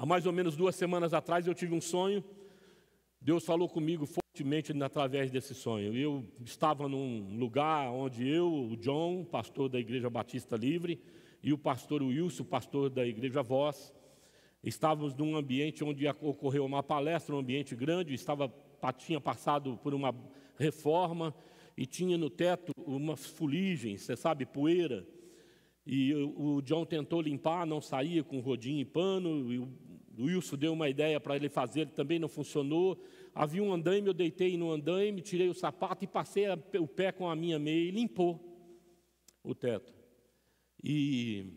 mais ou menos 2 semanas atrás eu tive um sonho. Deus falou comigo fortemente através desse sonho. Eu estava num lugar onde eu, o John, pastor da Igreja Batista Livre, e o pastor Wilson, pastor da Igreja Voz, estávamos num ambiente onde ocorreu uma palestra, um ambiente grande, tinha passado por uma reforma e tinha no teto umas fuligens, você sabe, poeira. E o John tentou limpar, não saía com rodinho e pano, e o Wilson deu uma ideia para ele fazer, também não funcionou. Havia um andaime, eu deitei no andaime, tirei o sapato e passei o pé com a minha meia e limpou o teto. E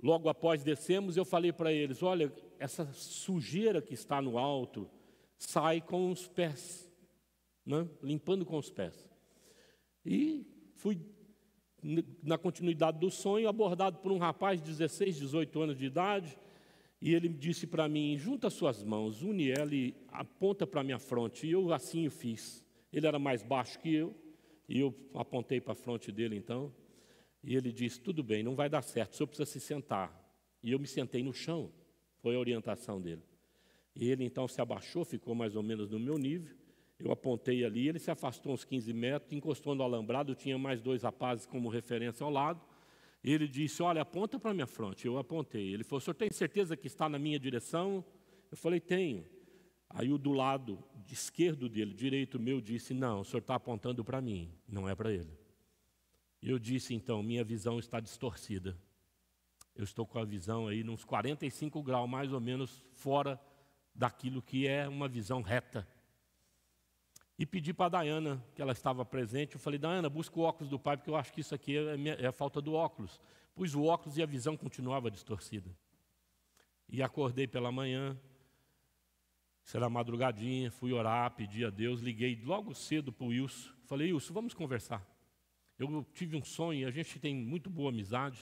logo após descemos, eu falei para eles, olha, essa sujeira que está no alto sai com os pés, né? Limpando com os pés. E fui, na continuidade do sonho, abordado por um rapaz de 16, 18 anos de idade, e ele disse para mim, junta suas mãos, une ela e aponta para a minha fronte. E eu assim o fiz. Ele era mais baixo que eu, e eu apontei para a fronte dele então. E ele disse, tudo bem, não vai dar certo, o senhor precisa se sentar. E eu me sentei no chão, foi a orientação dele. E ele então se abaixou, ficou mais ou menos no meu nível. Eu apontei ali, ele se afastou uns 15 metros, encostou no alambrado, tinha mais 2 rapazes como referência ao lado. E ele disse, olha, aponta para a minha fronte. Eu apontei. Ele falou, o senhor tem certeza que está na minha direção? Eu falei, tenho. Aí o do lado esquerdo dele, direito meu, disse, não, o senhor está apontando para mim, não é para ele. E eu disse, então, minha visão está distorcida. Eu estou com a visão aí nos 45 graus, mais ou menos, fora daquilo que é uma visão reta. E pedi para a Diana, que ela estava presente, eu falei, Diana, busca o óculos do pai, porque eu acho que isso aqui é a falta do óculos. Pus o óculos e a visão continuava distorcida. E acordei pela manhã, será madrugadinha, fui orar, pedi a Deus, liguei logo cedo para o Wilson, falei, Wilson, vamos conversar. Eu tive um sonho, a gente tem muito boa amizade.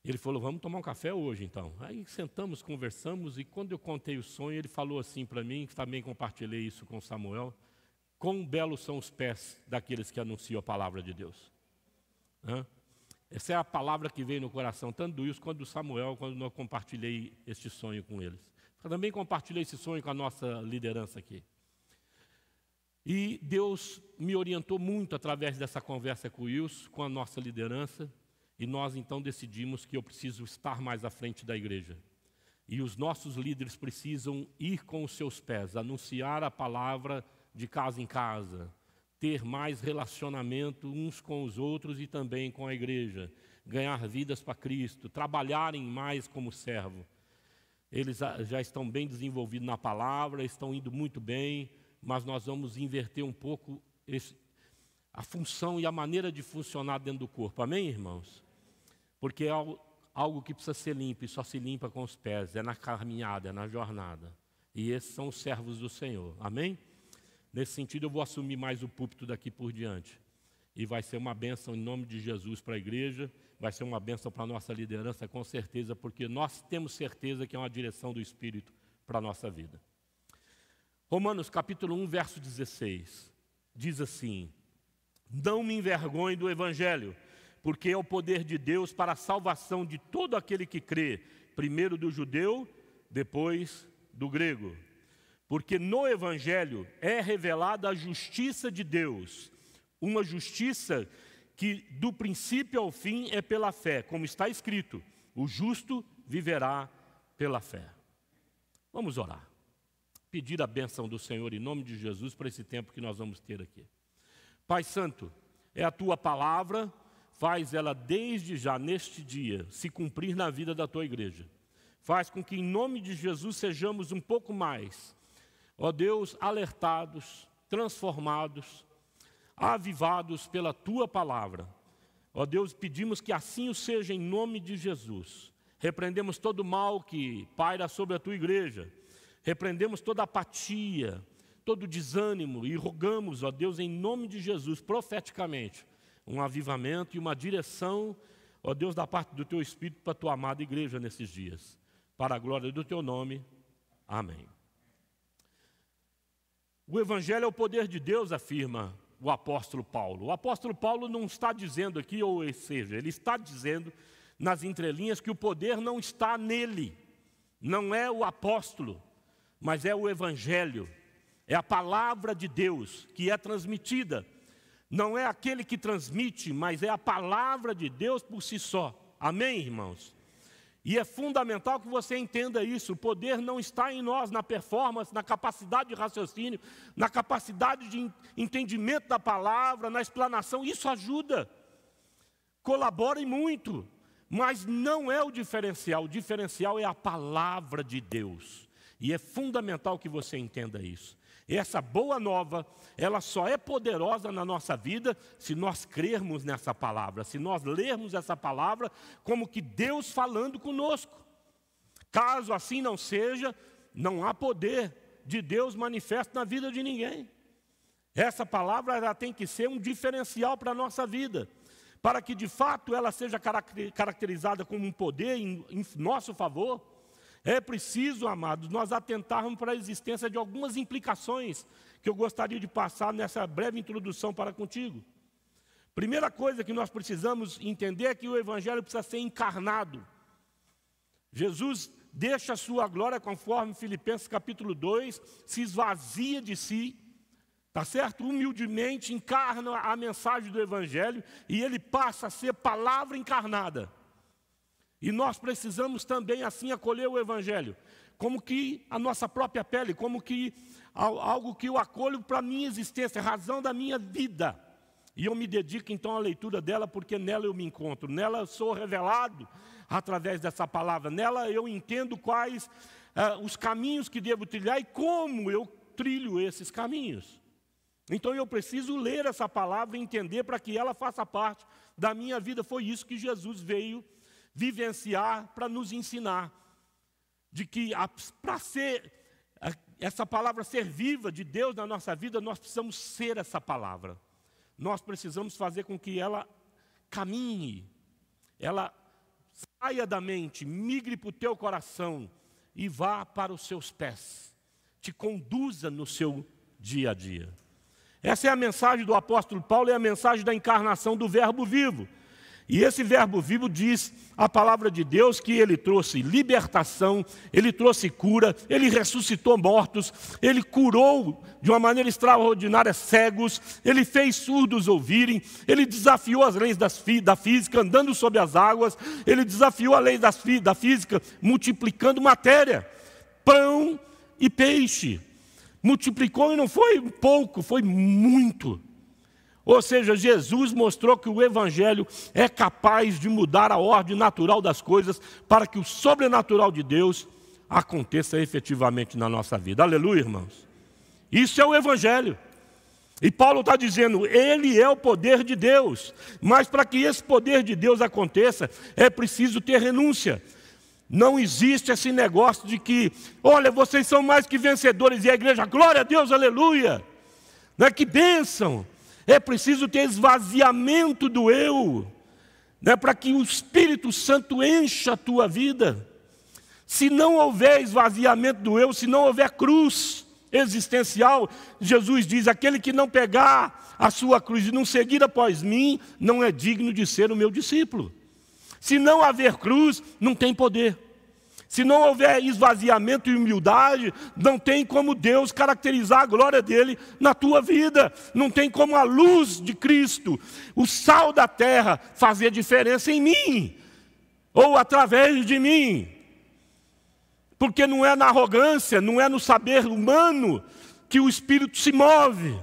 Ele falou, vamos tomar um café hoje então. Aí sentamos, conversamos, e quando eu contei o sonho, ele falou assim para mim, que também compartilhei isso com Samuel, quão belos são os pés daqueles que anunciam a palavra de Deus. Essa é a palavra que veio no coração, tanto do Wilson quanto do Samuel, quando eu compartilhei este sonho com eles. Eu também compartilhei esse sonho com a nossa liderança aqui. E Deus me orientou muito através dessa conversa com o Wilson, com a nossa liderança, e nós então decidimos que eu preciso estar mais à frente da igreja. E os nossos líderes precisam ir com os seus pés, anunciar a palavra de casa em casa, ter mais relacionamento uns com os outros e também com a igreja, ganhar vidas para Cristo, trabalharem mais como servo. Eles já estão bem desenvolvidos na palavra, estão indo muito bem, mas nós vamos inverter um pouco a função e a maneira de funcionar dentro do corpo. Amém, irmãos? Porque é algo que precisa ser limpo e só se limpa com os pés, é na caminhada, é na jornada. E esses são os servos do Senhor. Amém? Nesse sentido, eu vou assumir mais o púlpito daqui por diante. E vai ser uma bênção em nome de Jesus para a igreja, vai ser uma bênção para a nossa liderança, com certeza, porque nós temos certeza que é uma direção do Espírito para a nossa vida. Romanos capítulo 1, verso 16, diz assim, não me envergonhe do Evangelho, porque é o poder de Deus para a salvação de todo aquele que crê, primeiro do judeu, depois do grego. Porque no Evangelho é revelada a justiça de Deus, uma justiça que do princípio ao fim é pela fé, como está escrito, o justo viverá pela fé. Vamos orar. Pedir a bênção do Senhor em nome de Jesus para esse tempo que nós vamos ter aqui. Pai Santo, é a Tua palavra, faz ela desde já neste dia se cumprir na vida da Tua igreja. Faz com que em nome de Jesus sejamos um pouco mais, ó Deus, alertados, transformados, avivados pela Tua palavra. Ó Deus, pedimos que assim o seja em nome de Jesus. Repreendemos todo o mal que paira sobre a Tua igreja. Repreendemos toda apatia, todo desânimo e rogamos, ó Deus, em nome de Jesus, profeticamente, um avivamento e uma direção, ó Deus, da parte do Teu Espírito para a Tua amada igreja nesses dias. Para a glória do Teu nome. Amém. O Evangelho é o poder de Deus, afirma o apóstolo Paulo. O apóstolo Paulo não está dizendo aqui, ou seja, ele está dizendo nas entrelinhas que o poder não está nele, não é o apóstolo, mas é o evangelho. É a palavra de Deus que é transmitida. Não é aquele que transmite, mas é a palavra de Deus por si só. Amém, irmãos? E é fundamental que você entenda isso. O poder não está em nós, na performance, na capacidade de raciocínio, na capacidade de entendimento da palavra, na explanação. Isso ajuda, colabora e muito, mas não é o diferencial. O diferencial é a palavra de Deus. E é fundamental que você entenda isso. Essa boa nova, ela só é poderosa na nossa vida se nós crermos nessa palavra, se nós lermos essa palavra como que Deus falando conosco. Caso assim não seja, não há poder de Deus manifesto na vida de ninguém. Essa palavra ela tem que ser um diferencial para a nossa vida, para que de fato ela seja caracterizada como um poder em nosso favor. É preciso, amados, nós atentarmos para a existência de algumas implicações que eu gostaria de passar nessa breve introdução para contigo. Primeira coisa que nós precisamos entender é que o evangelho precisa ser encarnado. Jesus deixa a sua glória, conforme Filipenses capítulo 2, se esvazia de si, tá certo? Humildemente encarna a mensagem do evangelho e ele passa a ser palavra encarnada. E nós precisamos também assim acolher o evangelho, como que a nossa própria pele, como que algo que eu acolho para a minha existência, a razão da minha vida. E eu me dedico então à leitura dela, porque nela eu me encontro, nela eu sou revelado através dessa palavra, nela eu entendo quais os caminhos que devo trilhar e como eu trilho esses caminhos. Então eu preciso ler essa palavra e entender para que ela faça parte da minha vida. Foi isso que Jesus veio vivenciar para nos ensinar, de que para ser essa palavra ser viva de Deus na nossa vida, nós precisamos ser essa palavra. Nós precisamos fazer com que ela caminhe, ela saia da mente, migre para o teu coração e vá para os seus pés, te conduza no seu dia a dia. Essa é a mensagem do apóstolo Paulo, é a mensagem da encarnação do verbo vivo. E esse verbo vivo diz a palavra de Deus que ele trouxe libertação, ele trouxe cura, ele ressuscitou mortos, ele curou de uma maneira extraordinária cegos, ele fez surdos ouvirem, ele desafiou as leis da física andando sobre as águas, ele desafiou a lei da física multiplicando matéria, pão e peixe. Multiplicou e não foi pouco, foi muito. Ou seja, Jesus mostrou que o evangelho é capaz de mudar a ordem natural das coisas para que o sobrenatural de Deus aconteça efetivamente na nossa vida. Aleluia, irmãos. Isso é o evangelho. E Paulo está dizendo, ele é o poder de Deus. Mas para que esse poder de Deus aconteça, é preciso ter renúncia. Não existe esse negócio de que, olha, vocês são mais que vencedores. E a igreja, glória a Deus, aleluia. Não é que bênção. É preciso ter esvaziamento do eu, né, para que o Espírito Santo encha a tua vida. Se não houver esvaziamento do eu, se não houver cruz existencial, Jesus diz, aquele que não pegar a sua cruz e não seguir após mim, não é digno de ser o meu discípulo. Se não haver cruz, não tem poder. Se não houver esvaziamento e humildade, não tem como Deus caracterizar a glória dele na tua vida. Não tem como a luz de Cristo, o sal da terra, fazer diferença em mim, ou através de mim. Porque não é na arrogância, não é no saber humano que o Espírito se move.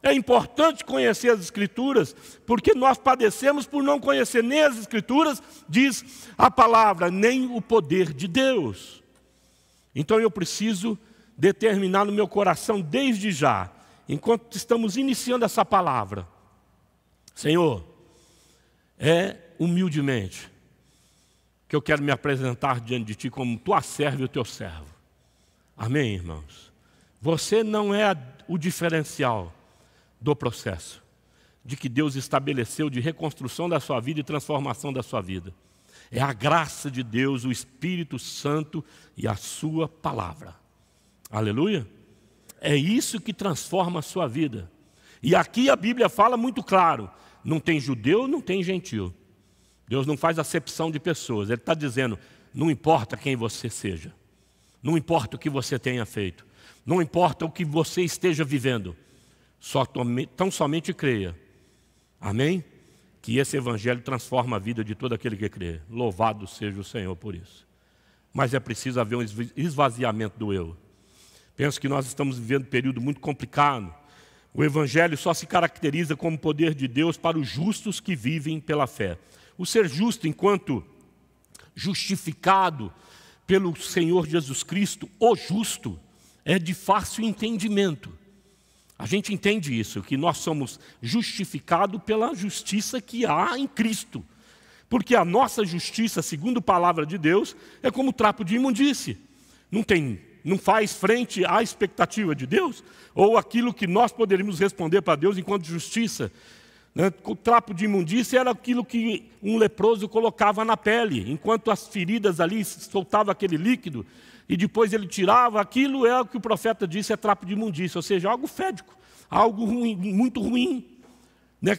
É importante conhecer as Escrituras, porque nós padecemos por não conhecer nem as Escrituras, diz a palavra, nem o poder de Deus. Então eu preciso determinar no meu coração desde já, enquanto estamos iniciando essa palavra, Senhor, é humildemente que eu quero me apresentar diante de Ti como Tua serva e o Teu servo. Amém, irmãos? Você não é o diferencial do processo de que Deus estabeleceu de reconstrução da sua vida e transformação da sua vida. É a graça de Deus, o Espírito Santo e a sua palavra. Aleluia? É isso que transforma a sua vida. E aqui a Bíblia fala muito claro, não tem judeu, não tem gentil. Deus não faz acepção de pessoas. Ele está dizendo, não importa quem você seja. Não importa o que você tenha feito, não importa o que você esteja vivendo, tão somente creia. Amém? Que esse evangelho transforma a vida de todo aquele que crê. Louvado seja o Senhor por isso. Mas é preciso haver um esvaziamento do eu. Penso que nós estamos vivendo um período muito complicado. O evangelho só se caracteriza como poder de Deus para os justos que vivem pela fé. O ser justo, enquanto justificado pelo Senhor Jesus Cristo, o justo, é de fácil entendimento. A gente entende isso, que nós somos justificados pela justiça que há em Cristo. Porque a nossa justiça, segundo a palavra de Deus, é como trapo de imundície. Não faz frente à expectativa de Deus, ou aquilo que nós poderíamos responder para Deus enquanto justiça. O trapo de imundície era aquilo que um leproso colocava na pele, enquanto as feridas ali soltavam aquele líquido, e depois ele tirava, aquilo é o que o profeta disse, é trapo de imundície, ou seja, algo fédico, algo ruim, muito ruim,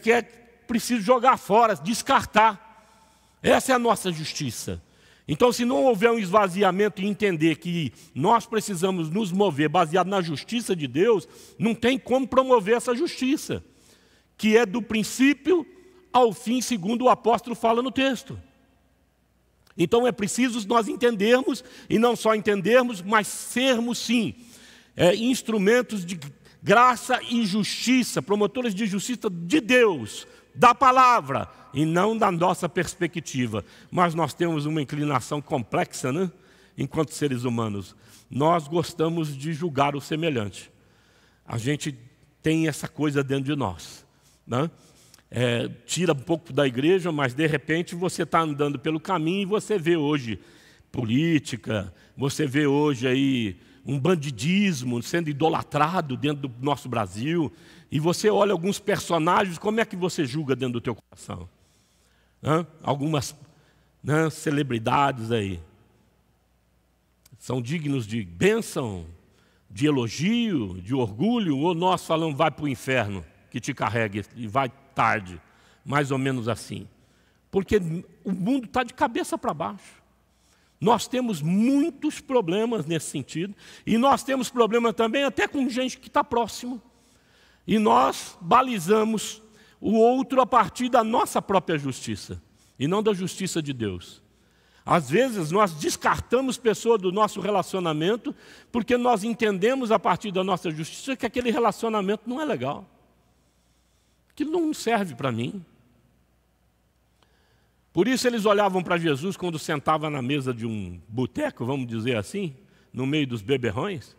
que é preciso jogar fora, descartar. Essa é a nossa justiça. Então, se não houver um esvaziamento e entender que nós precisamos nos mover baseado na justiça de Deus, não tem como promover essa justiça, que é do princípio ao fim, segundo o apóstolo fala no texto. Então é preciso nós entendermos, e não só entendermos, mas sermos sim, instrumentos de graça e justiça, promotores de justiça de Deus, da palavra, e não da nossa perspectiva. Mas nós temos uma inclinação complexa, né? Enquanto seres humanos. Nós gostamos de julgar o semelhante. A gente tem essa coisa dentro de nós, né? Tira um pouco da igreja, mas de repente você está andando pelo caminho e você vê hoje política, você vê hoje aí um bandidismo sendo idolatrado dentro do nosso Brasil, e você olha alguns personagens, como é que você julga dentro do teu coração? Algumas celebridades aí são dignos de bênção, de elogio, de orgulho, ou nós falamos, vai para o inferno, que te carregue e vai tarde, mais ou menos assim. Porque o mundo está de cabeça para baixo. Nós temos muitos problemas nesse sentido, e nós temos problema também até com gente que está próximo. E nós balizamos o outro a partir da nossa própria justiça, e não da justiça de Deus. Às vezes nós descartamos pessoas do nosso relacionamento, porque nós entendemos a partir da nossa justiça que aquele relacionamento não é legal. Aquilo não serve para mim. Por isso eles olhavam para Jesus quando sentava na mesa de um boteco, vamos dizer assim, no meio dos beberrões,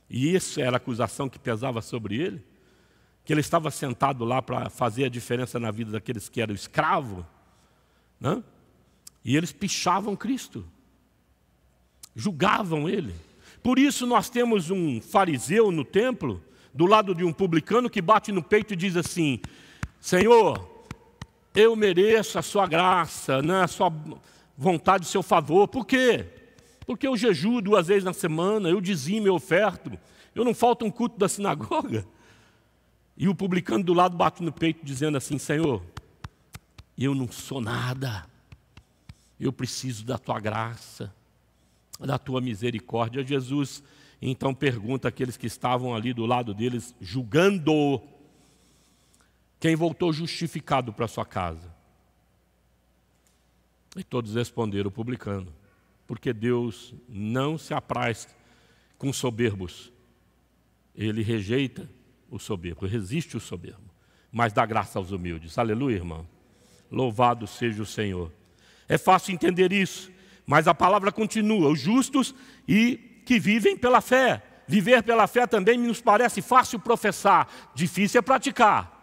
e isso era a acusação que pesava sobre ele, que ele estava sentado lá para fazer a diferença na vida daqueles que eram escravos, né? E eles pichavam Cristo, julgavam ele. Por isso nós temos um fariseu no templo, do lado de um publicano, que bate no peito e diz assim: Senhor, eu mereço a sua graça, né, a sua vontade, o seu favor. Por quê? Porque eu jejuo 2 vezes na semana, eu dizimo, eu oferto, eu não falto um culto da sinagoga. E o publicano do lado bate no peito dizendo assim: Senhor, eu não sou nada, eu preciso da tua graça, da tua misericórdia. Jesus então pergunta àqueles que estavam ali do lado deles, julgando: quem voltou justificado para sua casa? E todos responderam: o publicano. Porque Deus não se apraz com soberbos. Ele rejeita o soberbo, resiste o soberbo, mas dá graça aos humildes. Aleluia, irmão. Louvado seja o Senhor. É fácil entender isso, mas a palavra continua: os justos e que vivem pela fé. Viver pela fé também nos parece fácil professar, difícil é praticar.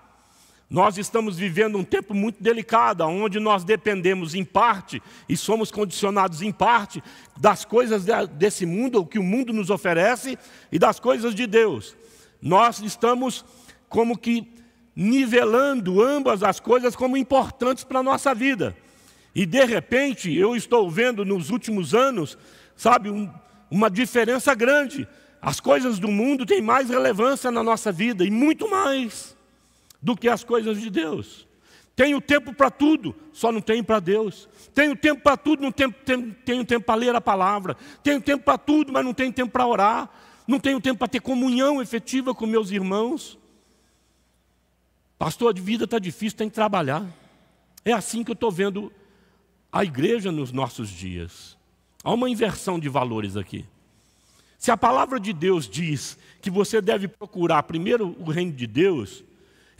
Nós estamos vivendo um tempo muito delicado, onde nós dependemos em parte, e somos condicionados em parte, das coisas desse mundo, o que o mundo nos oferece, e das coisas de Deus. Nós estamos como que nivelando ambas as coisas como importantes para a nossa vida. E de repente, eu estou vendo nos últimos anos, sabe, uma diferença grande. As coisas do mundo têm mais relevância na nossa vida, e muito mais do que as coisas de Deus. Tenho tempo para tudo, só não tenho para Deus. Tenho tempo para tudo, não tenho tempo para ler a palavra. Tenho tempo para tudo, mas não tenho tempo para orar. Não tenho tempo para ter comunhão efetiva com meus irmãos. Pastor, a vida está difícil, tem que trabalhar. É assim que eu estou vendo a igreja nos nossos dias. Há uma inversão de valores aqui. Se a palavra de Deus diz que você deve procurar primeiro o reino de Deus,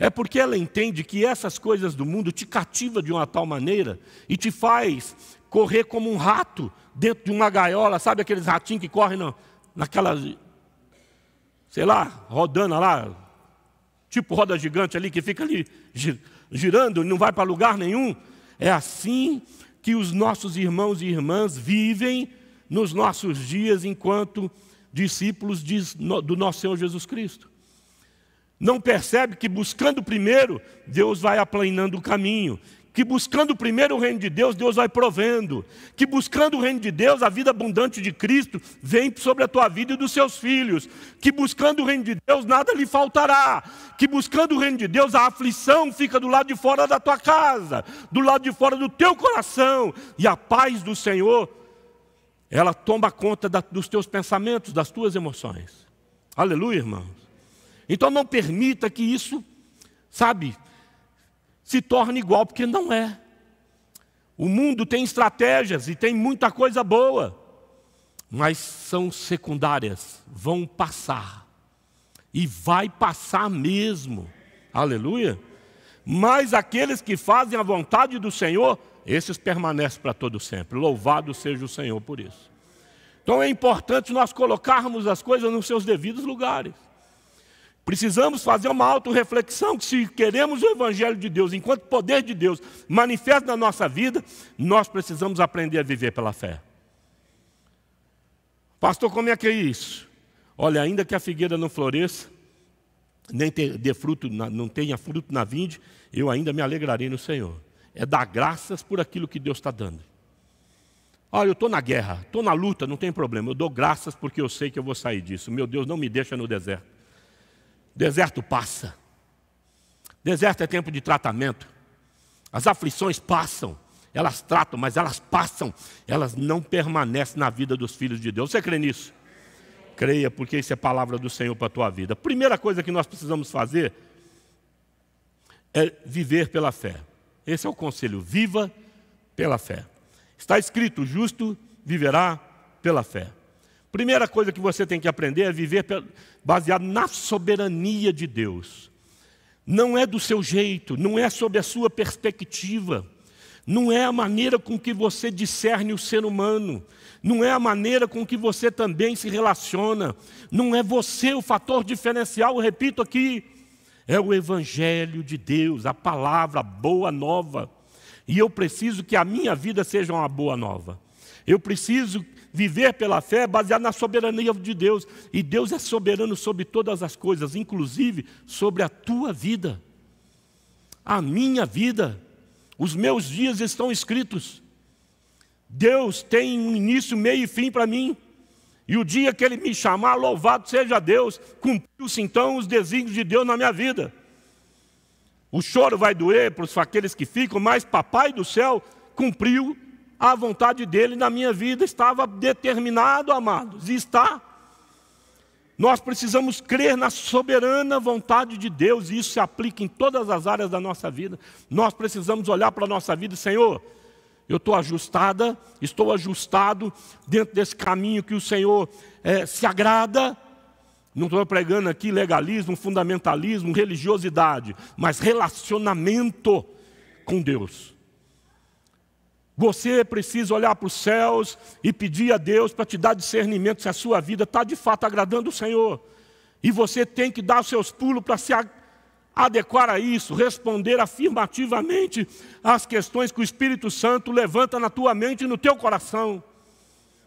é porque ela entende que essas coisas do mundo te cativam de uma tal maneira e te faz correr como um rato dentro de uma gaiola, sabe aqueles ratinhos que correm naquela, sei lá, rodando lá, tipo roda gigante ali, que fica ali girando, não vai para lugar nenhum. É assim que os nossos irmãos e irmãs vivem nos nossos dias enquanto discípulos do nosso Senhor Jesus Cristo. Não percebe que buscando primeiro, Deus vai aplanando o caminho. Que buscando primeiro o reino de Deus, Deus vai provendo. Que buscando o reino de Deus, a vida abundante de Cristo vem sobre a tua vida e dos seus filhos. Que buscando o reino de Deus, nada lhe faltará. Que buscando o reino de Deus, a aflição fica do lado de fora da tua casa, do lado de fora do teu coração. E a paz do Senhor, ela toma conta dos teus pensamentos, das tuas emoções. Aleluia, irmãos. Então não permita que isso, se torne igual, porque não é. O mundo tem estratégias e tem muita coisa boa, mas são secundárias, vão passar. E vai passar mesmo. Aleluia. Mas aqueles que fazem a vontade do Senhor, esses permanecem para todo sempre. Louvado seja o Senhor por isso. Então é importante nós colocarmos as coisas nos seus devidos lugares. Precisamos fazer uma autorreflexão que se queremos o Evangelho de Deus, enquanto poder de Deus manifesta na nossa vida, nós precisamos aprender a viver pela fé. Pastor, como é que é isso? Olha, ainda que a figueira não floresça, nem dê fruto, não tenha fruto na vinde, eu ainda me alegrarei no Senhor. É dar graças por aquilo que Deus está dando. Olha, eu estou na guerra, estou na luta, não tem problema. Eu dou graças porque eu sei que eu vou sair disso. Meu Deus não me deixa no deserto. Deserto passa. Deserto é tempo de tratamento. As aflições passam. Elas tratam, mas elas passam. Elas não permanecem na vida dos filhos de Deus. Você crê nisso? Creia, porque isso é palavra do Senhor para a tua vida. A primeira coisa que nós precisamos fazer é viver pela fé. Esse é o conselho. Viva pela fé. Está escrito, o justo viverá pela fé. Primeira coisa que você tem que aprender é viver baseado na soberania de Deus. Não é do seu jeito, não é sob a sua perspectiva, não é a maneira com que você discerne o ser humano, não é a maneira com que você também se relaciona, não é você o fator diferencial, eu repito aqui, é o Evangelho de Deus, a palavra, a boa nova. E eu preciso que a minha vida seja uma boa nova. Eu preciso viver pela fé baseado na soberania de Deus. E Deus é soberano sobre todas as coisas, inclusive sobre a tua vida. A minha vida. Os meus dias estão escritos. Deus tem um início, meio e fim para mim. E o dia que Ele me chamar, louvado seja Deus, cumpriu-se então os desígnios de Deus na minha vida. O choro vai doer para aqueles que ficam, mas Papai do céu cumpriu a vontade dEle na minha vida. Estava determinado, amados, e está. Nós precisamos crer na soberana vontade de Deus, e isso se aplica em todas as áreas da nossa vida. Nós precisamos olhar para a nossa vida e, Senhor, eu estou ajustada, estou ajustado dentro desse caminho que o Senhor se agrada. Não estou pregando aqui legalismo, fundamentalismo, religiosidade, mas relacionamento com Deus. Você precisa olhar para os céus e pedir a Deus para te dar discernimento se a sua vida está de fato agradando o Senhor. E você tem que dar os seus pulos para se adequar a isso, responder afirmativamente às questões que o Espírito Santo levanta na tua mente e no teu coração.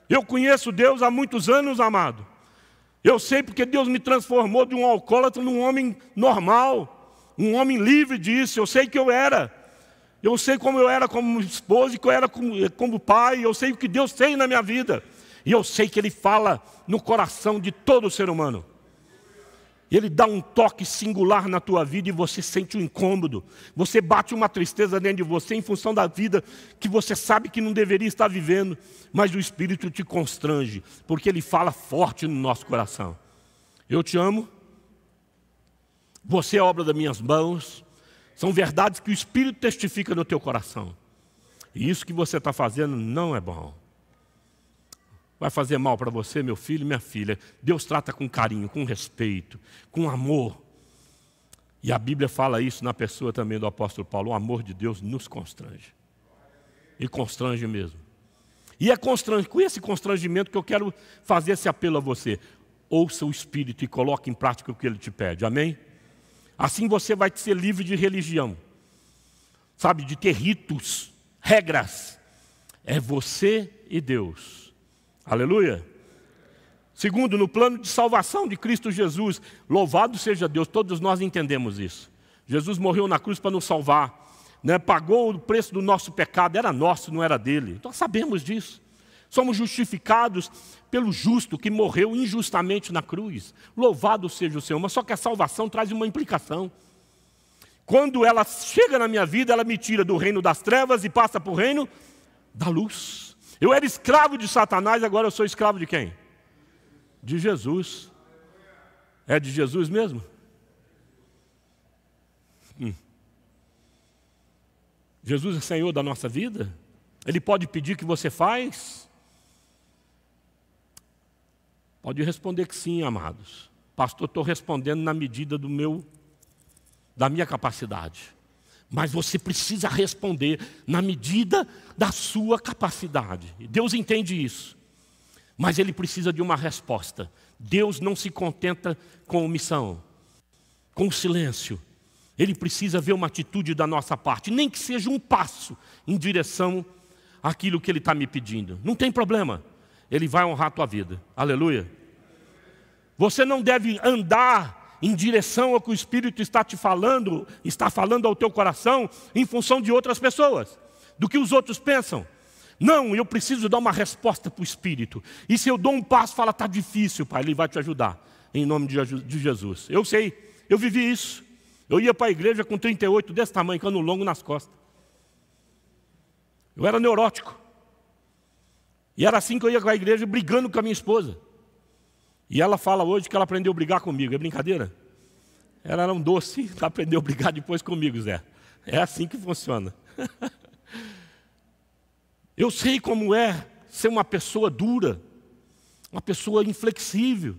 Eu conheço Deus há muitos anos, amado. Eu sei porque Deus me transformou de um alcoólatra num homem normal, um homem livre disso. Eu sei que eu era. Eu sei como eu era como esposo, que eu era como pai. Eu sei o que Deus tem na minha vida. E eu sei que Ele fala no coração de todo ser humano. Ele dá um toque singular na tua vida e você sente um incômodo. Você bate uma tristeza dentro de você em função da vida que você sabe que não deveria estar vivendo, mas o Espírito te constrange, porque Ele fala forte no nosso coração. Eu te amo, você é obra das minhas mãos, são verdades que o Espírito testifica no teu coração. E isso que você está fazendo não é bom. Vai fazer mal para você, meu filho e minha filha. Deus trata com carinho, com respeito, com amor. E a Bíblia fala isso na pessoa também do apóstolo Paulo. O amor de Deus nos constrange. E constrange mesmo. E é com esse constrangimento que eu quero fazer esse apelo a você. Ouça o Espírito e coloque em prática o que Ele te pede. Amém? Assim você vai ser livre de religião. Sabe, de ter ritos, regras. É você e Deus. Aleluia. Segundo, no plano de salvação de Cristo Jesus, louvado seja Deus, todos nós entendemos isso. Jesus morreu na cruz para nos salvar, né? Pagou o preço do nosso pecado, era nosso, não era dele. Nós sabemos disso. Somos justificados pelo justo que morreu injustamente na cruz. Louvado seja o Senhor, mas só que a salvação traz uma implicação. Quando ela chega na minha vida, ela me tira do reino das trevas e passa para o reino da luz. Eu era escravo de Satanás, agora eu sou escravo de quem? De Jesus. É de Jesus mesmo? Jesus é Senhor da nossa vida? Ele pode pedir que você faz? Pode responder que sim, amados. Pastor, estou respondendo na medida da minha capacidade. Mas você precisa responder na medida da sua capacidade. Deus entende isso. Mas Ele precisa de uma resposta. Deus não se contenta com omissão, com silêncio. Ele precisa ver uma atitude da nossa parte, nem que seja um passo em direção àquilo que Ele está me pedindo. Não tem problema. Ele vai honrar a tua vida. Aleluia. Você não deve andar em direção ao que o Espírito está te falando, está falando ao teu coração, em função de outras pessoas, do que os outros pensam. Não, eu preciso dar uma resposta para o Espírito. E se eu dou um passo, fala, está difícil, Pai, Ele vai te ajudar, em nome de Jesus. Eu sei, eu vivi isso. Eu ia para a igreja com 38 desse tamanho, cano longo nas costas. Eu era neurótico. E era assim que eu ia para a igreja, brigando com a minha esposa. E ela fala hoje que ela aprendeu a brigar comigo. É brincadeira? Ela era um doce, ela aprendeu a brigar depois comigo, Zé. É assim que funciona. Eu sei como é ser uma pessoa dura, uma pessoa inflexível,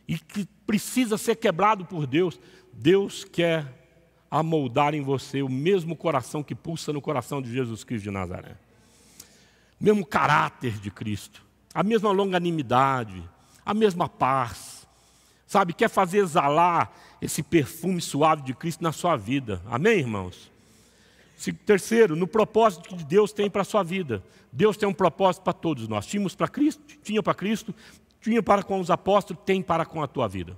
e que precisa ser quebrado por Deus. Deus quer amoldar em você o mesmo coração que pulsa no coração de Jesus Cristo de Nazaré. O mesmo caráter de Cristo, a mesma longanimidade, a mesma paz, sabe, quer fazer exalar esse perfume suave de Cristo na sua vida, amém, irmãos? Terceiro, no propósito que Deus tem para a sua vida. Deus tem um propósito para todos nós. Tinha para Cristo, tinha para com os apóstolos, tem para com a tua vida.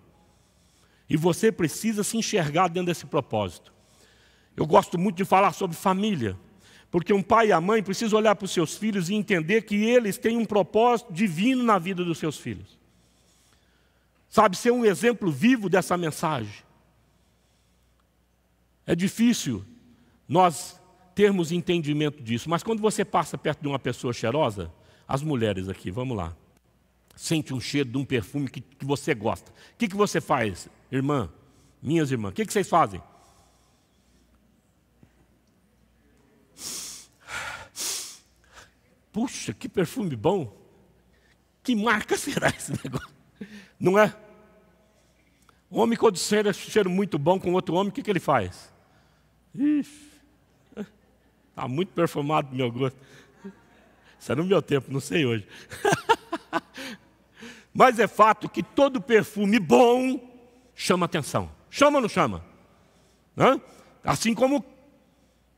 E você precisa se enxergar dentro desse propósito. Eu gosto muito de falar sobre família, porque um pai e a mãe precisam olhar para os seus filhos e entender que eles têm um propósito divino na vida dos seus filhos. Sabe, ser um exemplo vivo dessa mensagem. É difícil nós termos entendimento disso, mas quando você passa perto de uma pessoa cheirosa, as mulheres aqui, vamos lá, sente um cheiro de um perfume que você gosta. O que você faz, irmã, minhas irmãs? O que vocês fazem? Puxa, que perfume bom. Que marca será esse negócio? Não é? Um homem quando cheiro muito bom com outro homem, o que ele faz? Está muito perfumado do meu gosto. Isso é no meu tempo, não sei hoje. Mas é fato que todo perfume bom chama atenção. Chama ou não chama? Hã? Assim como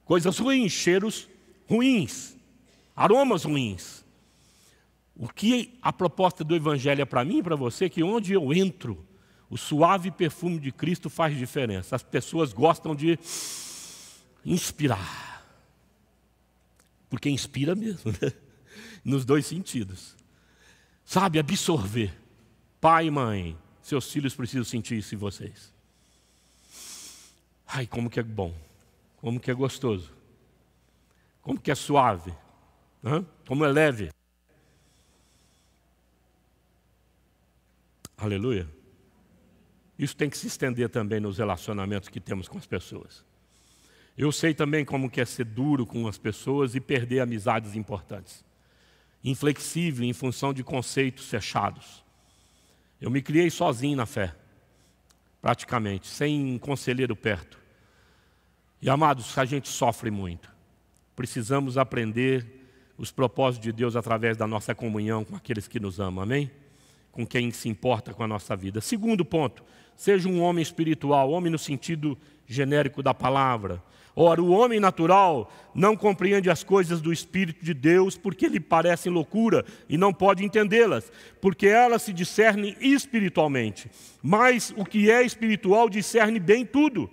coisas ruins, cheiros ruins, aromas ruins. O que a proposta do Evangelho é para mim e para você, que onde eu entro, o suave perfume de Cristo faz diferença. As pessoas gostam de inspirar. Porque inspira mesmo, né? Nos dois sentidos. Sabe, absorver. Pai e mãe, seus filhos precisam sentir isso em vocês. Ai, como que é bom, como que é gostoso, como que é suave, como é leve. Aleluia. Isso tem que se estender também nos relacionamentos que temos com as pessoas. Eu sei também como que é ser duro com as pessoas e perder amizades importantes. Inflexível em função de conceitos fechados. Eu me criei sozinho na fé, praticamente, sem um conselheiro perto. E, amados, a gente sofre muito. Precisamos aprender os propósitos de Deus através da nossa comunhão com aqueles que nos amam, amém? Com quem se importa com a nossa vida. Segundo ponto, seja um homem espiritual, homem no sentido genérico da palavra. Ora, o homem natural não compreende as coisas do Espírito de Deus porque lhe parecem loucura e não pode entendê-las, porque elas se discernem espiritualmente. Mas o que é espiritual discerne bem tudo,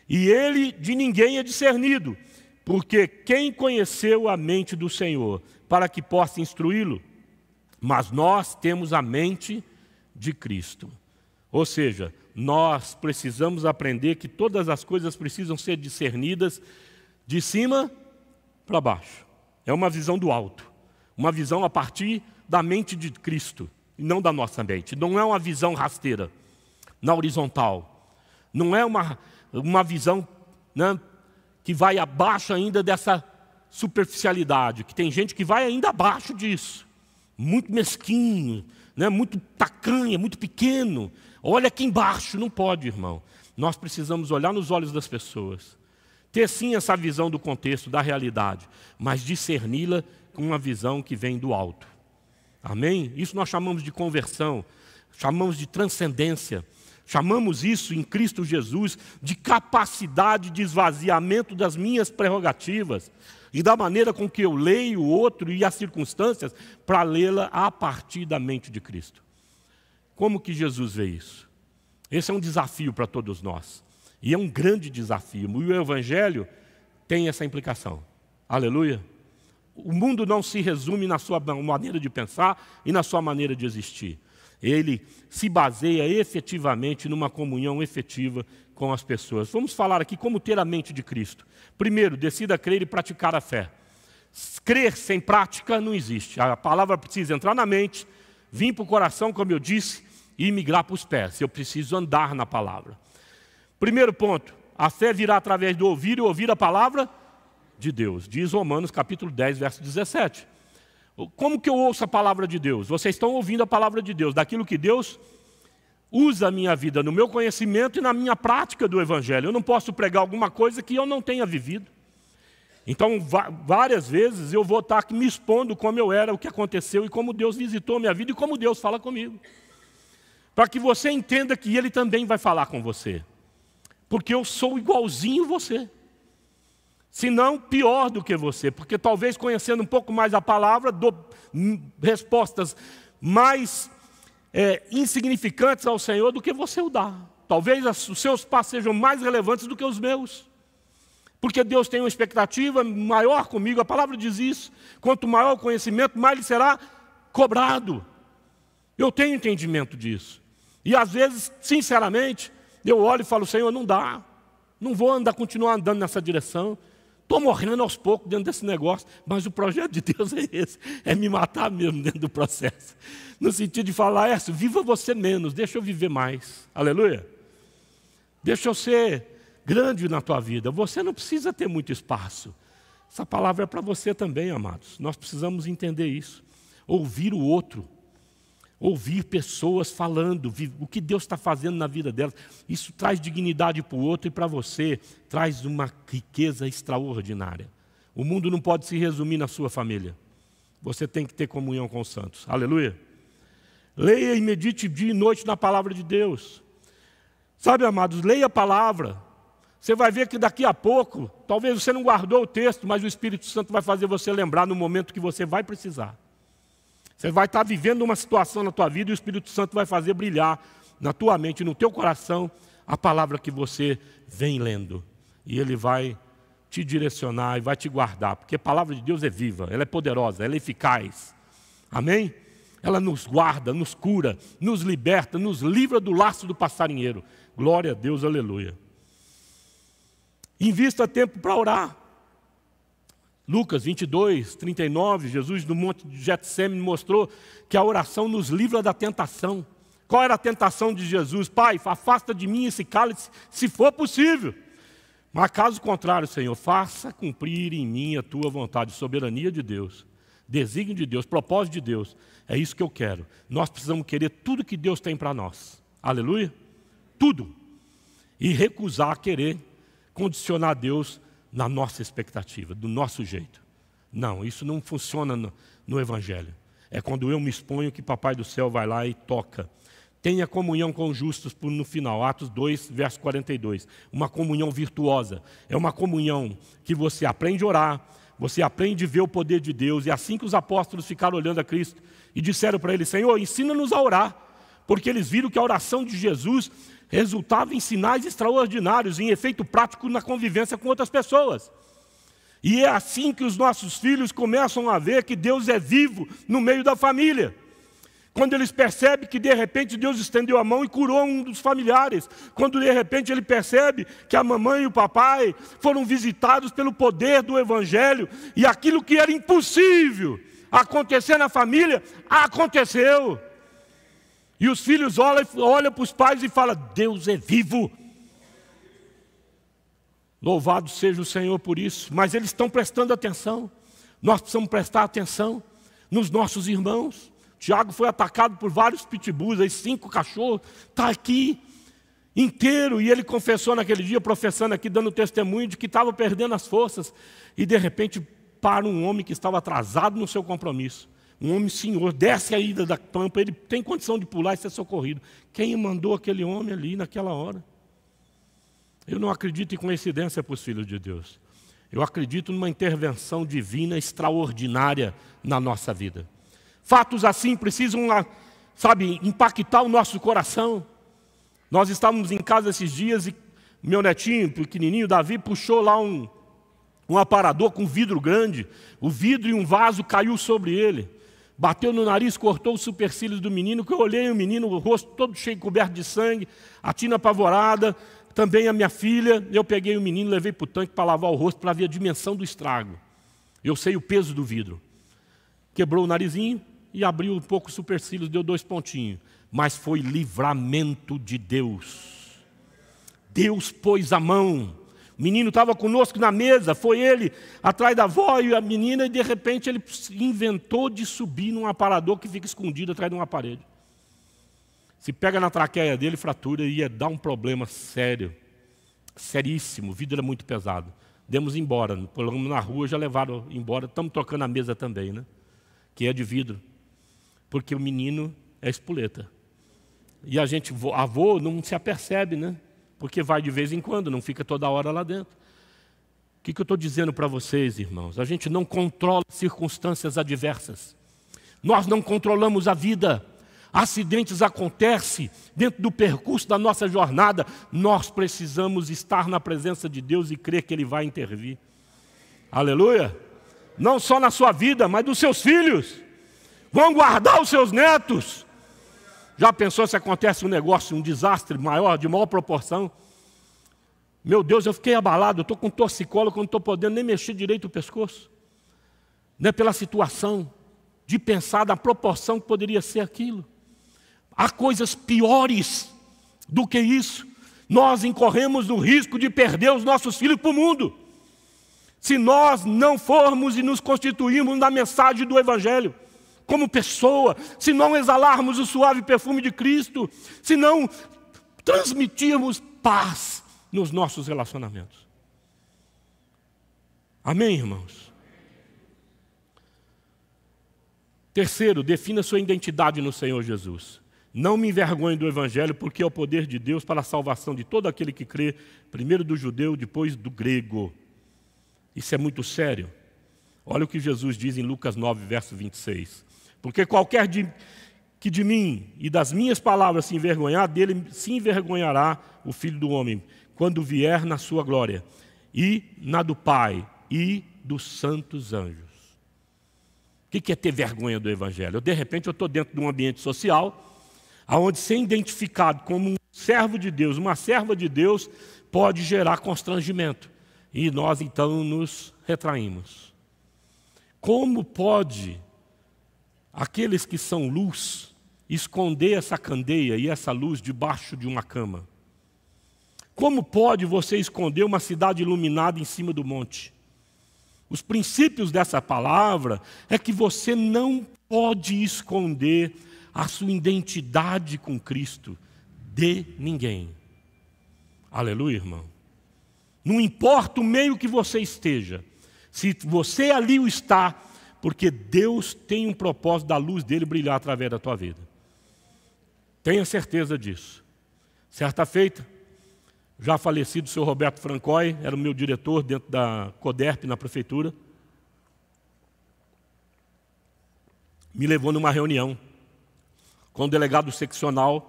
e ele de ninguém é discernido, porque quem conheceu a mente do Senhor para que possa instruí-lo? Mas nós temos a mente de Cristo. Ou seja, nós precisamos aprender que todas as coisas precisam ser discernidas de cima para baixo. É uma visão do alto, uma visão a partir da mente de Cristo, e não da nossa mente. Não é uma visão rasteira, na horizontal. Não é uma visão, né, que vai abaixo ainda dessa superficialidade, que tem gente que vai ainda abaixo disso. Muito mesquinho, né, muito tacanha, muito pequeno. Olha aqui embaixo, não pode, irmão. Nós precisamos olhar nos olhos das pessoas. Ter sim essa visão do contexto, da realidade, mas discerni-la com uma visão que vem do alto. Amém? Isso nós chamamos de conversão, chamamos de transcendência. Chamamos isso em Cristo Jesus de capacidade de esvaziamento das minhas prerrogativas e da maneira com que eu leio o outro e as circunstâncias para lê-la a partir da mente de Cristo. Como que Jesus vê isso? Esse é um desafio para todos nós. E é um grande desafio. E o Evangelho tem essa implicação. Aleluia. O mundo não se resume na sua maneira de pensar e na sua maneira de existir. Ele se baseia efetivamente numa comunhão efetiva com as pessoas. Vamos falar aqui como ter a mente de Cristo. Primeiro, decida crer e praticar a fé. Crer sem prática não existe. A palavra precisa entrar na mente, vir para o coração, como eu disse, e migrar para os pés. Eu preciso andar na palavra. Primeiro ponto, a fé virá através do ouvir e ouvir a palavra de Deus. Diz Romanos capítulo 10, verso 17. Como que eu ouço a palavra de Deus? Vocês estão ouvindo a palavra de Deus, daquilo que Deus usa a minha vida, no meu conhecimento e na minha prática do Evangelho. Eu não posso pregar alguma coisa que eu não tenha vivido. Então, várias vezes eu vou estar aqui me expondo como eu era, o que aconteceu e como Deus visitou a minha vida e como Deus fala comigo. Para que você entenda que Ele também vai falar com você. Porque eu sou igualzinho você. Se não, pior do que você. Porque talvez conhecendo um pouco mais a palavra, dou respostas mais insignificantes ao Senhor do que você o dá. Talvez os seus passos sejam mais relevantes do que os meus. Porque Deus tem uma expectativa maior comigo, a palavra diz isso. Quanto maior o conhecimento, mais ele será cobrado. Eu tenho entendimento disso. E às vezes, sinceramente, eu olho e falo, Senhor, não dá. Não vou continuar andando nessa direção. Estou morrendo aos poucos dentro desse negócio. Mas o projeto de Deus é esse. É me matar mesmo dentro do processo. No sentido de falar, viva você menos, deixa eu viver mais. Aleluia. Deixa eu ser grande na tua vida. Você não precisa ter muito espaço. Essa palavra é para você também, amados. Nós precisamos entender isso. Ouvir o outro. Ouvir pessoas falando o que Deus está fazendo na vida delas. Isso traz dignidade para o outro e para você. Traz uma riqueza extraordinária. O mundo não pode se resumir na sua família. Você tem que ter comunhão com os santos. Aleluia. Leia e medite dia e noite na palavra de Deus. Sabe, amados, leia a palavra. Você vai ver que daqui a pouco, talvez você não guardou o texto, mas o Espírito Santo vai fazer você lembrar no momento que você vai precisar. Você vai estar vivendo uma situação na tua vida e o Espírito Santo vai fazer brilhar na tua mente, no teu coração, a palavra que você vem lendo. E Ele vai te direcionar e vai te guardar, porque a palavra de Deus é viva, ela é poderosa, ela é eficaz. Amém? Ela nos guarda, nos cura, nos liberta, nos livra do laço do passarinheiro. Glória a Deus, aleluia. Invista tempo para orar. Lucas 22, 39, Jesus no monte de Getsêmani mostrou que a oração nos livra da tentação. Qual era a tentação de Jesus? Pai, afasta de mim esse cálice, se for possível. Mas caso contrário, Senhor, faça cumprir em mim a tua vontade. Soberania de Deus, desígnio de Deus, propósito de Deus. É isso que eu quero. Nós precisamos querer tudo que Deus tem para nós. Aleluia? Tudo. E recusar querer condicionar Deus na nossa expectativa, do nosso jeito. Não, isso não funciona no Evangelho. É quando eu me exponho que Papai do Céu vai lá e toca. Tenha comunhão com os justos no final, Atos 2, verso 42. Uma comunhão virtuosa. É uma comunhão que você aprende a orar, você aprende a ver o poder de Deus. E assim que os apóstolos ficaram olhando a Cristo e disseram para ele, Senhor, ensina-nos a orar. Porque eles viram que a oração de Jesus resultava em sinais extraordinários, em efeito prático na convivência com outras pessoas. E é assim que os nossos filhos começam a ver que Deus é vivo no meio da família. Quando eles percebem que de repente Deus estendeu a mão e curou um dos familiares. Quando de repente ele percebe que a mamãe e o papai foram visitados pelo poder do Evangelho. E aquilo que era impossível acontecer na família, aconteceu. E os filhos olham para os pais e falam, Deus é vivo. Louvado seja o Senhor por isso. Mas eles estão prestando atenção. Nós precisamos prestar atenção nos nossos irmãos. Tiago foi atacado por vários pitbulls, aí 5 cachorros, está aqui inteiro. E ele confessou naquele dia, professando aqui, dando testemunho de que estava perdendo as forças. E de repente para um homem que estava atrasado no seu compromisso. Um homem senhor, desce a ida da pampa, ele tem condição de pular e ser socorrido. Quem mandou aquele homem ali naquela hora? Eu não acredito em coincidência para os filhos de Deus. Eu acredito numa intervenção divina extraordinária na nossa vida. Fatos assim precisam, impactar o nosso coração. Nós estávamos em casa esses dias e meu netinho, pequenininho, Davi, puxou lá um aparador com vidro grande. O vidro e um vaso caiu sobre ele. Bateu no nariz, cortou os supercílios do menino, que eu olhei o menino, o rosto todo cheio, coberto de sangue, a Tina apavorada, também a minha filha. Eu peguei o menino, levei para o tanque para lavar o rosto, para ver a dimensão do estrago. Eu sei o peso do vidro. Quebrou o narizinho e abriu um pouco os supercílios, deu 2 pontinhos. Mas foi livramento de Deus. Deus pôs a mão. O menino estava conosco na mesa, foi ele atrás da avó e a menina, e de repente ele inventou de subir num aparador que fica escondido atrás de uma parede. Se pega na traqueia dele, fratura, ia dar um problema sério, seríssimo, o vidro era muito pesado. Demos embora, pulamos na rua, já levaram embora, estamos trocando a mesa também, né? Que é de vidro, porque o menino é espoleta. E a gente, avô, não se apercebe, né? Porque vai de vez em quando, não fica toda hora lá dentro. O que eu estou dizendo para vocês, irmãos? A gente não controla circunstâncias adversas. Nós não controlamos a vida. Acidentes acontecem dentro do percurso da nossa jornada. Nós precisamos estar na presença de Deus e crer que Ele vai intervir. Aleluia! Não só na sua vida, mas dos seus filhos. Vão guardar os seus netos. Já pensou se acontece um negócio, um desastre maior, de maior proporção? Meu Deus, eu fiquei abalado, eu estou com torcicolo, não estou podendo nem mexer direito o pescoço. Não é pela situação, de pensar na proporção que poderia ser aquilo. Há coisas piores do que isso. Nós incorremos no risco de perder os nossos filhos para o mundo. Se nós não formos e nos constituirmos na mensagem do Evangelho, como pessoa, se não exalarmos o suave perfume de Cristo, se não transmitirmos paz nos nossos relacionamentos. Amém, irmãos? Terceiro, defina sua identidade no Senhor Jesus. Não me envergonhe do Evangelho, porque é o poder de Deus para a salvação de todo aquele que crê, primeiro do judeu, depois do grego. Isso é muito sério. Olha o que Jesus diz em Lucas 9, verso 26. Porque qualquer que de mim e das minhas palavras se envergonhar, dele se envergonhará o Filho do Homem, quando vier na sua glória, e na do Pai e dos santos anjos. O que é ter vergonha do Evangelho? De repente eu estou dentro de um ambiente social, onde ser identificado como um servo de Deus, uma serva de Deus, pode gerar constrangimento. E nós então nos retraímos. Como pode aqueles que são luz esconder essa candeia e essa luz debaixo de uma cama? Como pode você esconder uma cidade iluminada em cima do monte? Os princípios dessa palavra é que você não pode esconder a sua identidade com Cristo de ninguém. Aleluia, irmão. Não importa o meio que você esteja, se você ali o está, porque Deus tem um propósito da luz dele brilhar através da tua vida. Tenha certeza disso. Certa feita, já falecido o senhor Roberto Francói, era o meu diretor dentro da CODERP na prefeitura, me levou numa reunião com o delegado seccional,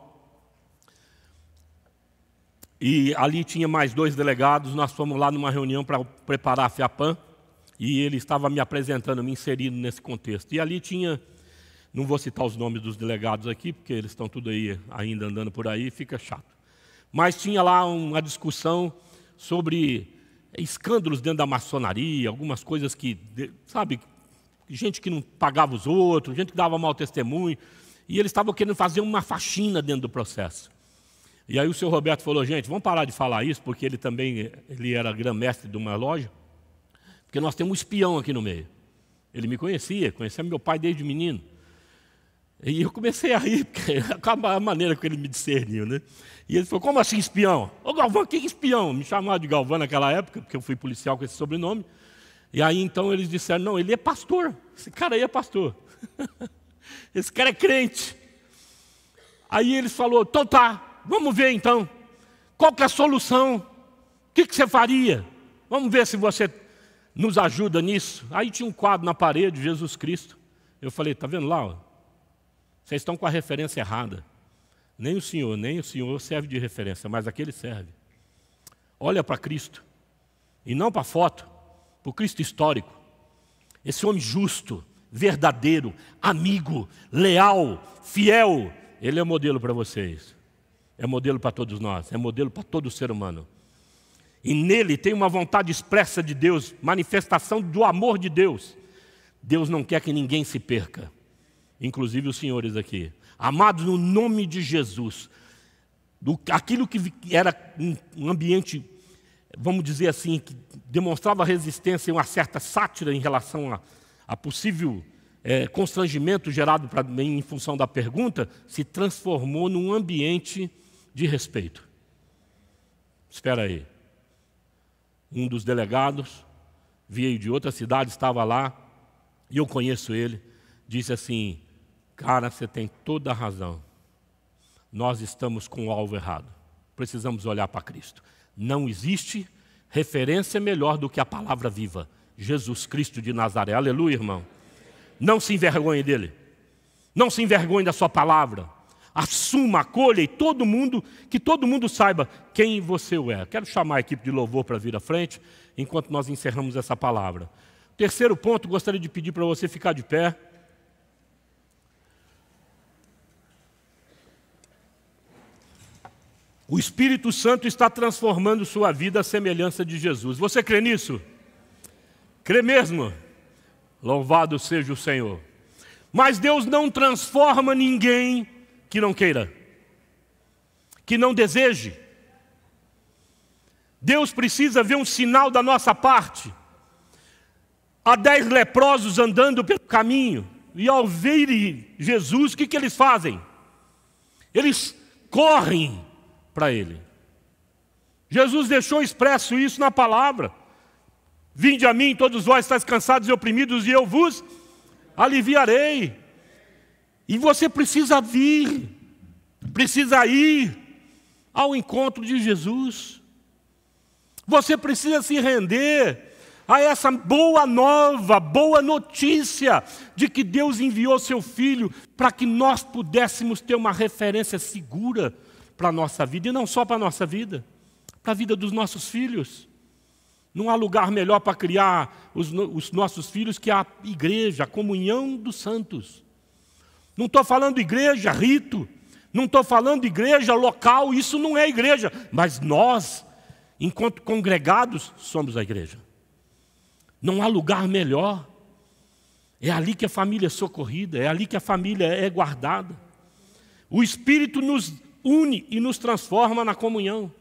e ali tinha mais 2 delegados. Nós fomos lá numa reunião para preparar a FEAPAM, e ele estava me apresentando, me inserindo nesse contexto. E ali tinha, não vou citar os nomes dos delegados aqui, porque eles estão tudo aí, ainda andando por aí, fica chato. Mas tinha lá uma discussão sobre escândalos dentro da maçonaria, algumas coisas que, sabe, gente que não pagava os outros, gente que dava mau testemunho, e eles estavam querendo fazer uma faxina dentro do processo. E aí o senhor Roberto falou: gente, vamos parar de falar isso, porque ele era grã-mestre de uma loja, porque nós temos um espião aqui no meio. Ele me conhecia meu pai desde menino. E eu comecei a rir, porque a maneira que ele me discerniu, né? E ele falou: como assim espião? Ô Galvão, que espião? Me chamavam de Galvão naquela época, porque eu fui policial com esse sobrenome. E aí então eles disseram: não, ele é pastor, esse cara aí é pastor. Esse cara é crente. Aí ele falou: então tá, vamos ver então, qual que é a solução? O que você faria? Vamos ver se você nos ajuda nisso. Aí tinha um quadro na parede, Jesus Cristo. Eu falei: tá vendo lá, ó? Vocês estão com a referência errada. Nem o Senhor serve de referência, mas aquele serve. Olha para Cristo, e não para a foto, para o Cristo histórico. Esse homem justo, verdadeiro, amigo, leal, fiel, ele é modelo para vocês. É modelo para todos nós, é modelo para todo ser humano. E nele tem uma vontade expressa de Deus, manifestação do amor de Deus. Deus não quer que ninguém se perca. Inclusive os senhores aqui. Amados, no nome de Jesus, aquilo que era um ambiente, vamos dizer assim, que demonstrava resistência e uma certa sátira em relação a possível constrangimento gerado em função da pergunta, se transformou num ambiente de respeito. Espera aí. Um dos delegados veio de outra cidade, estava lá, e eu conheço ele, disse assim: cara, você tem toda a razão. Nós estamos com o alvo errado. Precisamos olhar para Cristo. Não existe referência melhor do que a palavra viva. Jesus Cristo de Nazaré. Aleluia, irmão. Não se envergonhe dele. Não se envergonhe da sua palavra. Assuma, acolha, e que todo mundo saiba quem você é. Quero chamar a equipe de louvor para vir à frente, enquanto nós encerramos essa palavra. Terceiro ponto, gostaria de pedir para você ficar de pé. O Espírito Santo está transformando sua vida à semelhança de Jesus. Você crê nisso? Crê mesmo? Louvado seja o Senhor. Mas Deus não transforma ninguém que não queira, que não deseje. Deus precisa ver um sinal da nossa parte. Há 10 leprosos andando pelo caminho, e ao verem Jesus, o que eles fazem? Eles correm para ele. Jesus deixou expresso isso na palavra: vinde a mim, todos vós estáis cansados e oprimidos, e eu vos aliviarei. E você precisa vir, precisa ir ao encontro de Jesus. Você precisa se render a essa boa nova, boa notícia de que Deus enviou seu Filho para que nós pudéssemos ter uma referência segura para a nossa vida, e não só para a nossa vida, para a vida dos nossos filhos. Não há lugar melhor para criar os nossos filhos que a igreja, a comunhão dos santos. Não estou falando igreja, rito. Não estou falando igreja local, isso não é igreja. Mas nós, enquanto congregados, somos a igreja. Não há lugar melhor. É ali que a família é socorrida, é ali que a família é guardada. O Espírito nos une e nos transforma na comunhão.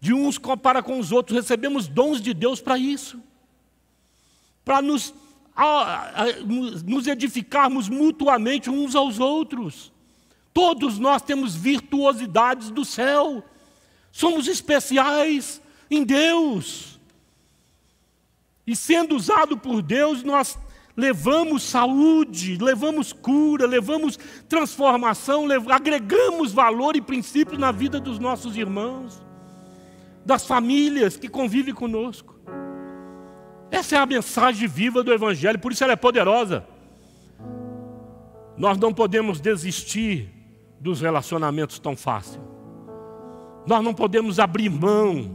De uns para com os outros, recebemos dons de Deus para isso. Para nos edificarmos mutuamente uns aos outros. Todos nós temos virtuosidades do céu. Somos especiais em Deus. E sendo usado por Deus, nós levamos saúde, levamos cura, levamos transformação, agregamos valor e princípios na vida dos nossos irmãos, das famílias que convivem conosco. Essa é a mensagem viva do Evangelho, por isso ela é poderosa. Nós não podemos desistir dos relacionamentos tão fácil. Nós não podemos abrir mão,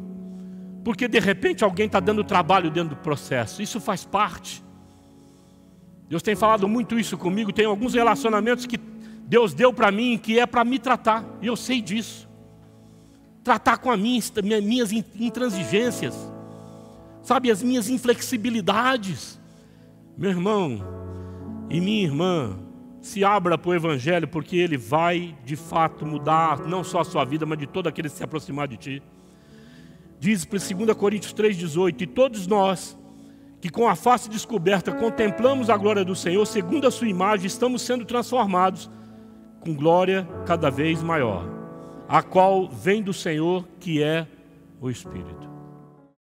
porque de repente alguém está dando trabalho dentro do processo. Isso faz parte. Deus tem falado muito isso comigo. Tem alguns relacionamentos que Deus deu para mim, que é para me tratar, e eu sei disso. Tratar com as minhas intransigências, sabe, as minhas inflexibilidades. Meu irmão e minha irmã, se abra para o Evangelho, porque ele vai de fato mudar não só a sua vida, mas de todo aquele que se aproximar de ti. Diz para 2 Coríntios 3,18: e todos nós que com a face descoberta contemplamos a glória do Senhor, segundo a sua imagem, estamos sendo transformados com glória cada vez maior, a qual vem do Senhor, que é o Espírito.